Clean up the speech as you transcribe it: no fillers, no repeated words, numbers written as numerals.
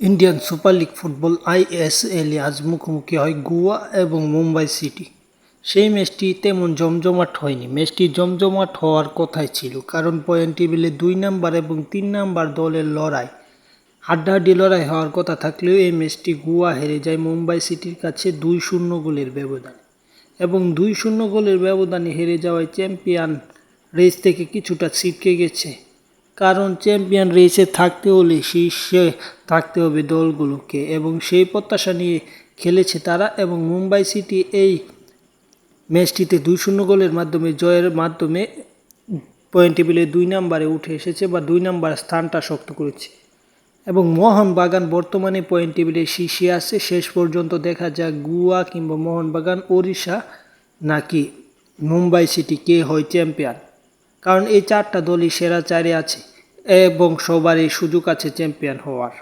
Indian super league football আইএসএল-এ আজ মুখোমুখি হয় গোয়া এবং মুম্বাই সিটি। সেই ম্যাচটি তেমন জমজমাট হয়নি। ম্যাচটি জমজমাট হওয়ার কথাই ছিল, কারণ পয়েন্ট টেবিলে 2 নম্বর এবং 3 নম্বর দলের লড়াই, হাড্ডাহাড্ডি লড়াই হওয়ার কথা থাকলেও এই ম্যাচটি গোয়া হেরে যায় মুম্বাই সিটির কাছে 2-0 গোলের ব্যবধানে। এবং 2-0 গোলের ব্যবধানে হেরে যাওয়ায় চ্যাম্পিয়ন রেস থেকে কিছুটা ছিটকে গেছে, কারণ চ্যাম্পিয়ন রেসে থাকতে হলে শীর্ষে থাকতে হবে দলগুলোকে, এবং সেই প্রত্যাশা নিয়ে খেলেছে তারা। এবং মুম্বাই সিটি এই ম্যাচটিতে 2-0 গোলের মাধ্যমে জয়ের মাধ্যমে পয়েন্ট টেবিলে 2 নম্বরে উঠে এসেছে বা 2 নম্বর স্থানটা শক্ত করেছে। এবং মোহনবাগান বর্তমানে পয়েন্ট টেবিলে শীর্ষে আছে। শেষ পর্যন্ত দেখা যাক গোয়া কিংবা মোহনবাগান, ওড়িশা নাকি মুম্বাই সিটি কে হয় চ্যাম্পিয়ন, কারণ এই 4টা দলই সেরা 4-এ আছে এবং সবারই সুযোগ আছে চ্যাম্পিয়ন হওয়ার।